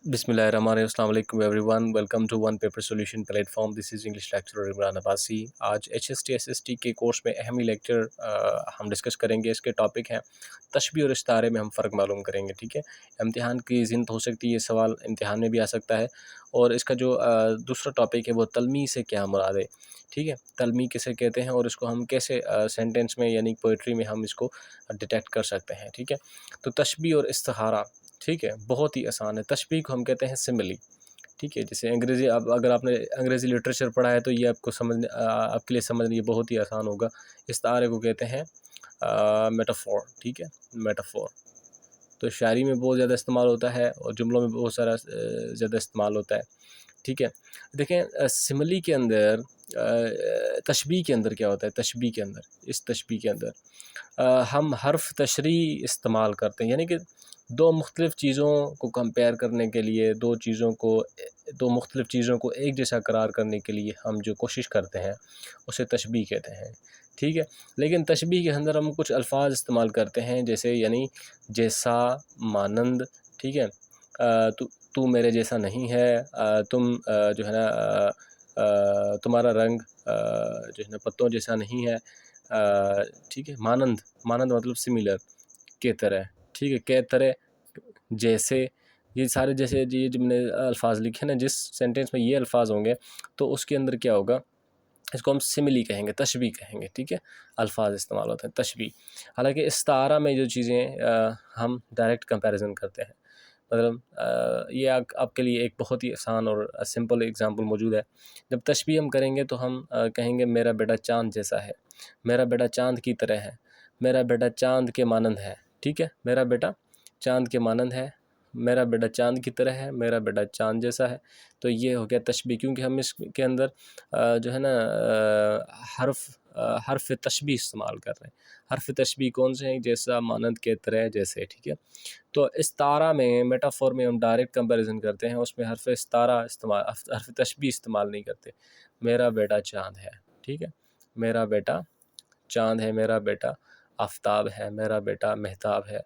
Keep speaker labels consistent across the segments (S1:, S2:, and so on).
S1: बिस्मिल्लाहिर्रहमानिर्रहीम, अस्सलाम वालेकुम everyone, welcome to one paper solution platform. This is English lecturer Imran Abbasi. आज HST SST के कोर्स में अहम ही लेक्चर हम डिस्कस करेंगे। इसके टॉपिक हैं तशबीह और इस्तारे में हम फ़र्क मालूम करेंगे। ठीक है, इम्तिहान की ज़िंद हो सकती है, ये सवाल इम्तिहान में भी आ सकता है। और इसका जो दूसरा टॉपिक है वो तलमी से क्या मुराद है। ठीक है, तलमी किसे कहते हैं और इसको हम कैसे सेंटेंस में यानी पोइट्री में हम इसको डिटेक्ट कर सकते हैं। ठीक है, तो तशबीह और इस्तिआरा, ठीक है, बहुत ही आसान है। तशबीह को हम कहते हैं सिमिली। ठीक है, जैसे अंग्रेज़ी, अब अगर आपने अंग्रेज़ी लिटरेचर पढ़ा है तो ये आपको आपके लिए समझना ये बहुत ही आसान होगा। इस्तारे को कहते हैं मेटाफोर। ठीक है, मेटाफोर तो शायरी में बहुत ज़्यादा इस्तेमाल होता है और जुमलों में बहुत सारा ज़्यादा इस्तेमाल होता है। ठीक है, देखें सिमिली के अंदर तशबीह के अंदर क्या होता है। तशबीह के अंदर, इस तशबीह के अंदर हम हर्फ तशरी इस्तेमाल करते हैं, यानी कि दो मुख्तलिफ़ चीज़ों को कंपेयर करने के लिए, दो मुख्तलिफ़ चीज़ों को एक जैसा करार करने के लिए हम जो कोशिश करते हैं उसे तशबीह कहते हैं। ठीक है, लेकिन तशबीह के अंदर हम कुछ अल्फाज इस्तेमाल करते हैं, जैसे यानी जैसा, मानंद। ठीक है, तू मेरे जैसा नहीं है, तुम जो है ना तुम्हारा रंग जो है ना पत्तों जैसा नहीं है। ठीक है, मानंद, मानंद मतलब सिमिलर, के तरह। ठीक है, के तरह, जैसे, ये सारे जैसे ये जो मैंने अल्फाज लिखे ना, जिस सेंटेंस में ये अल्फाज होंगे तो उसके अंदर क्या होगा, इसको हम सिमिली कहेंगे, तशबीह कहेंगे। ठीक है, अल्फाज इस्तेमाल होते हैं तशबीह। हालांकि इस्तारा में जो चीज़ें हम डायरेक्ट कंपैरिजन करते हैं, मतलब ये आपके लिए एक बहुत ही आसान और सिंपल एग्जांपल मौजूद है। जब तशबीह हम करेंगे तो हम कहेंगे मेरा बेटा चाँद जैसा है, मेरा बेटा चाँद की तरह है, मेरा बेटा चाँद के मानंद है। ठीक है, मेरा बेटा चाँद के मानंद है, मेरा बेटा चाँद की तरह है, मेरा बेटा चाँद जैसा है। तो ये हो गया तशबीह, क्योंकि हम इसके अंदर जो है ना हर्फ तशबीह इस्तेमाल कर रहे हैं। हर्फ तशबीह कौन से हैं, जैसा, मानंद, के तरह, जैसे। ठीक है, तो इस्तारा में, मेटाफोर में हम डायरेक्ट कंपैरिजन करते हैं, उसमें हर्फ इस्तारा इस्तेमाल, हर्फ तशबीह इस्तेमाल नहीं करते। मेरा बेटा चाँद है। ठीक है, मेरा बेटा चाँद है, मेरा बेटा आफताब है, मेरा बेटा महताब है।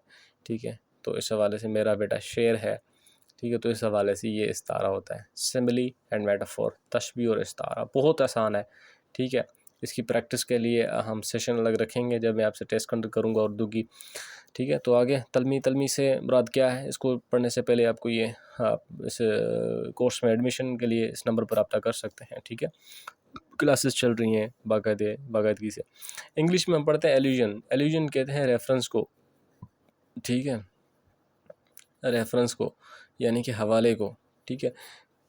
S1: ठीक है, तो इस हवाले से मेरा बेटा शेर है। ठीक है, तो इस हवाले से ये इस्तारा होता है। सिमिली एंड मेटाफोर, तशबीह और इस्तारा बहुत आसान है। ठीक है, इसकी प्रैक्टिस के लिए हम सेशन अलग रखेंगे जब मैं आपसे टेस्ट कंडक्ट करूँगा उर्दू की। ठीक है, तो आगे तलमी से मुराद क्या है, इसको पढ़ने से पहले आपको ये आप इस कोर्स में एडमिशन के लिए इस नंबर पर रब्ता कर सकते हैं। ठीक है, क्लासेस चल रही हैं बाकायदगी से। इंग्लिश में हम पढ़ते हैं एल्यूजन। एल्यूजन कहते हैं रेफरेंस को। ठीक है, रेफरेंस को यानी कि हवाले को। ठीक है,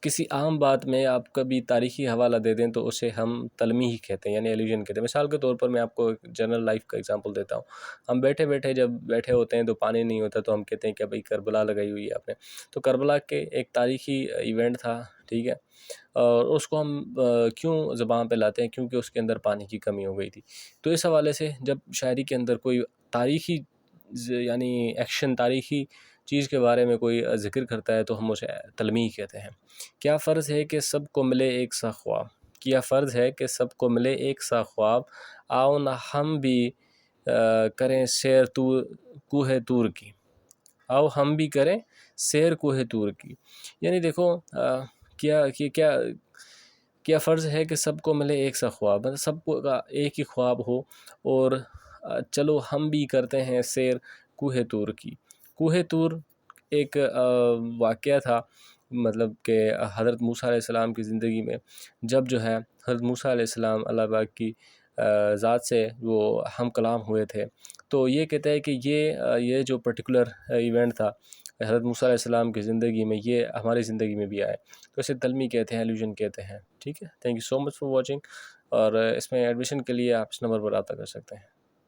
S1: किसी आम बात में आप कभी तारीख़ी हवाला दे दें तो उसे हम तलमी ही कहते हैं, यानी एल्यूजन कहते हैं। मिसाल के तौर पर मैं आपको एक जनरल लाइफ का एग्जांपल देता हूँ। हम जब बैठे होते हैं तो पानी नहीं होता तो हम कहते हैं कि भाई करबला लगाई हुई है आपने। तो करबला के एक तारीख़ी इवेंट था। ठीक है, और उसको हम क्यों ज़बान पे लाते हैं, क्योंकि उसके अंदर पानी की कमी हो गई थी। तो इस हवाले से जब शायरी के अंदर कोई तारीख़ी यानी एक्शन, तारीख़ी चीज़ के बारे में कोई ज़िक्र करता है तो हम उसे तलमी कहते हैं। क्या फ़र्ज़ है कि सबको मिले एक सा ख्वाब, क्या फ़र्ज़ है कि सबको मिले एक सा ख्वाब, आओ ना हम भी करें सैर कूहे तूर की, आओ हम भी करें सैर कूहे तूर की। यानी देखो क्या क्या फ़र्ज़ है कि सबको मिले एक सा ख्वाब, मतलब सबको का एक ही ख्वाब हो, और चलो हम भी करते हैं सैर कूहे तूर की। कूहे तूर एक वाक़या था, मतलब कि हज़रत मूसा अलैहिस्सलाम की ज़िंदगी में, जब जो है हज़रत मूसा अलैहिस्सलाम अल्लाह पाक की ज़ात से वो हम कलाम हुए थे। तो ये कहता है कि ये जो पर्टिकुलर इवेंट था हज़रत मूसा अलैहिस्सलाम की ज़िंदगी में, ये हमारी ज़िंदगी में भी आए, तो इसे तलमी कहते हैं, एल्यूजन कहते हैं। ठीक है, thank you so much for watching. और इसमें एडमिशन के लिए आप इस नंबर पर रब्ता कर सकते हैं।